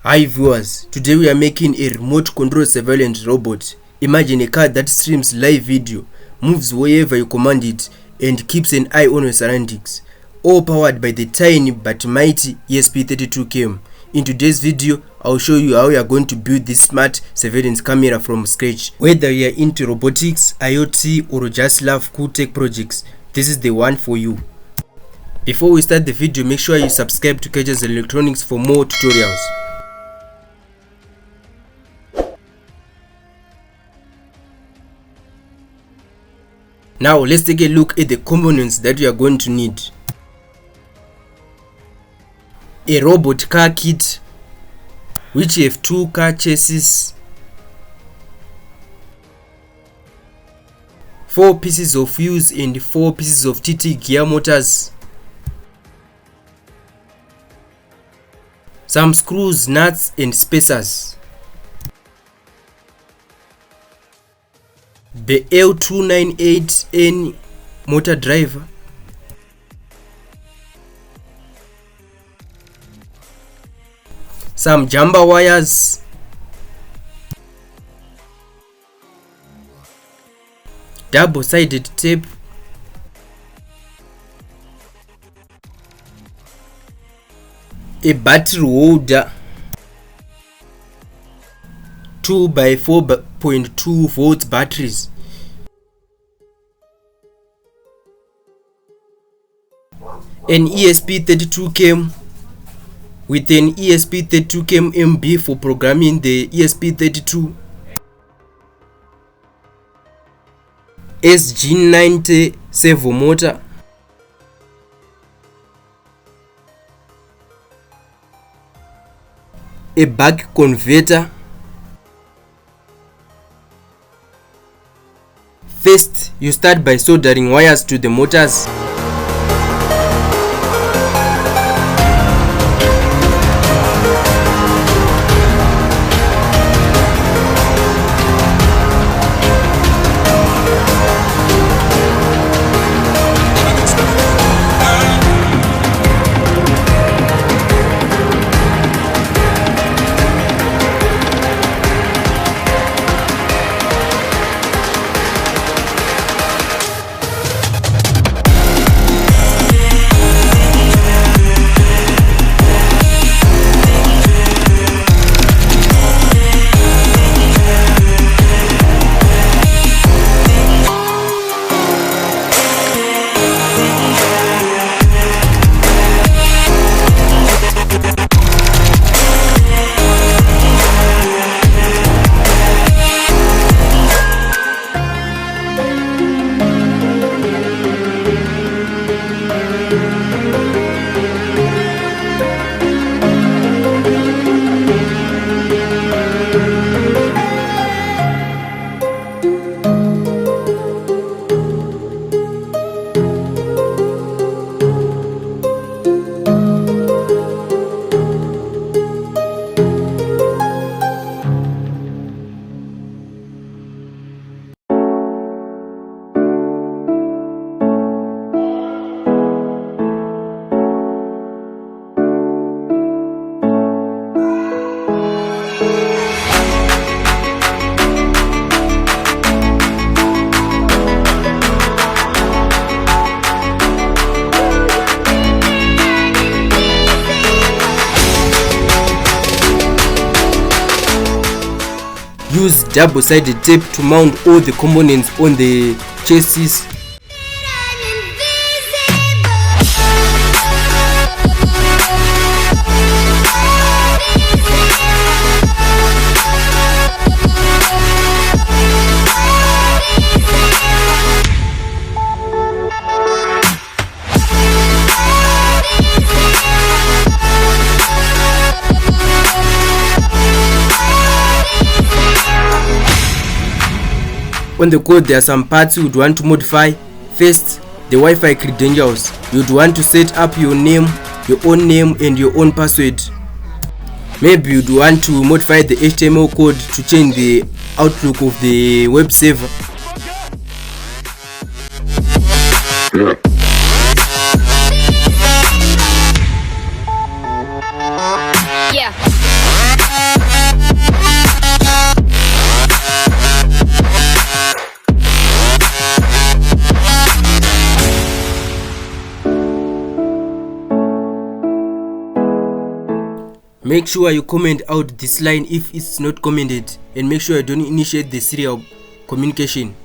Hi viewers, today we are making a remote control surveillance robot. Imagine a car that streams live video, moves wherever you command it, and keeps an eye on your surroundings. All powered by the tiny but mighty ESP32-CAM. In today's video, I'll show you how we are going to build this smart surveillance camera from scratch. Whether you are into robotics, IoT, or just love cool tech projects, this is the one for you. Before we start the video, make sure you subscribe to Kechez Electronics for more tutorials. Now let's take a look at the components that you are going to need. A robot car kit, which have 2 car chassis, 4 pieces of fuse and 4 pieces of TT gear motors, some screws, nuts and spacers, the L298N motor driver, some jumper wires, double-sided tape, a battery holder, 2 by 4.2 volts batteries, an ESP32-CAM with an ESP32-CAM MB for programming the ESP32, SG90 servo motor, a buck converter. First, you start by soldering wires to the motors. Use double-sided tape to mount all the components on the chassis. On the code, there are some parts you would want to modify. First, the Wi-Fi credentials. You'd want to set up your name, your own name and your own password. Maybe you'd want to modify the HTML code to change the outlook of the web server. Yeah. Make sure you comment out this line if it's not commented, and make sure you don't initiate the serial communication.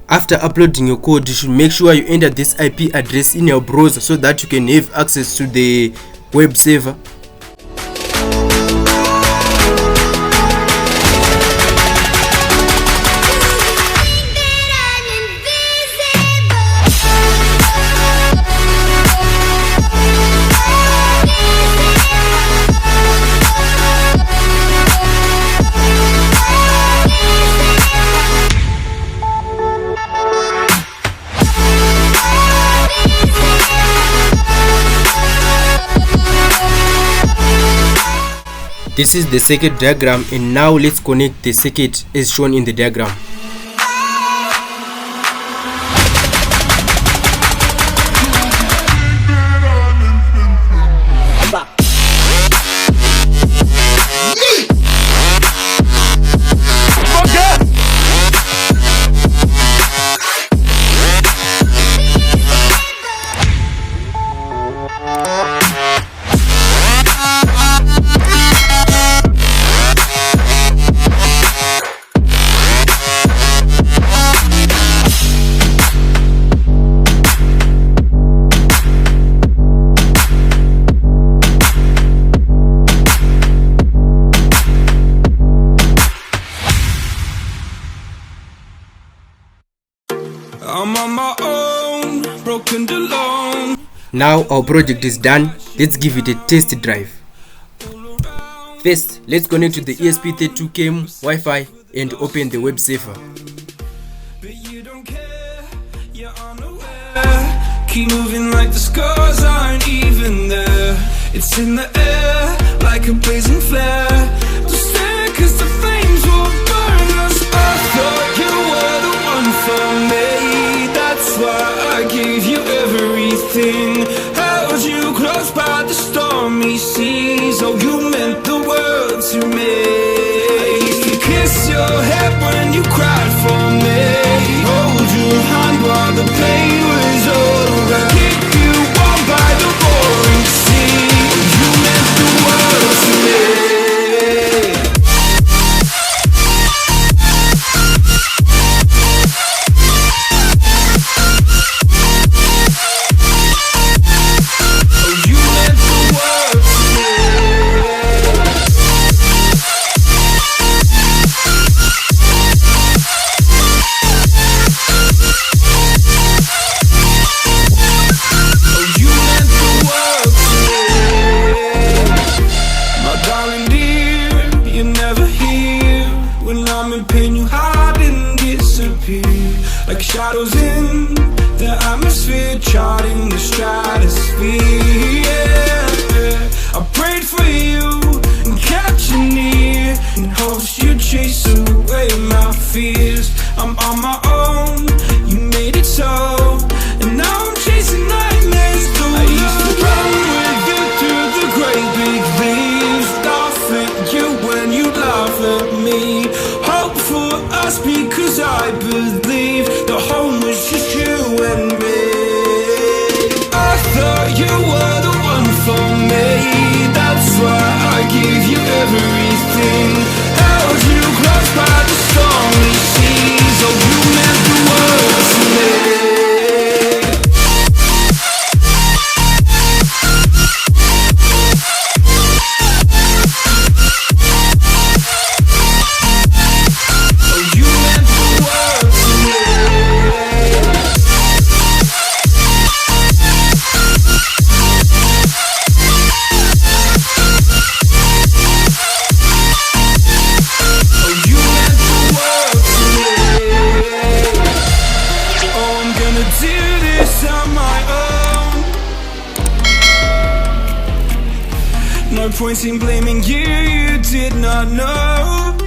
After uploading your code, you should make sure you enter this IP address in your browser so that you can have access to the web server. This is the circuit diagram, and now let's connect the circuit as shown in the diagram. I'm on my own, broken alone. Now our project is done. Let's give it a test drive. First, let's connect to the ESP32-CAM Wi-Fi and open the web server. But you don't care, you're unaware. Keep moving like the scars aren't even there. It's in the air, like a blazing flare. Just stare, cause the flames will burn us. I thought you were the one for me. That's why I gave you everything. Held you close by the stormy seas. Oh, you meant the world to me. I used to kiss your head when you cried for me. Hold your hand while the pain was over. Keep you warm by the roaring sea. You meant the world to me. Like shadows in the atmosphere, charting the stratosphere. Yeah. I prayed for you and kept you near, in hopes you'd chase away my fears. I'm on my own, you made it so, and now I'm chasing nightmares too. I used to run with you through the great big leaves, laugh at you when you laugh at me. Hope for us because I believe the home was just you and me. I thought you were the one for me. That's why I gave you everything. Held you close by the stormy seas. Oh, you meant the world to me. No point in blaming you, you did not know.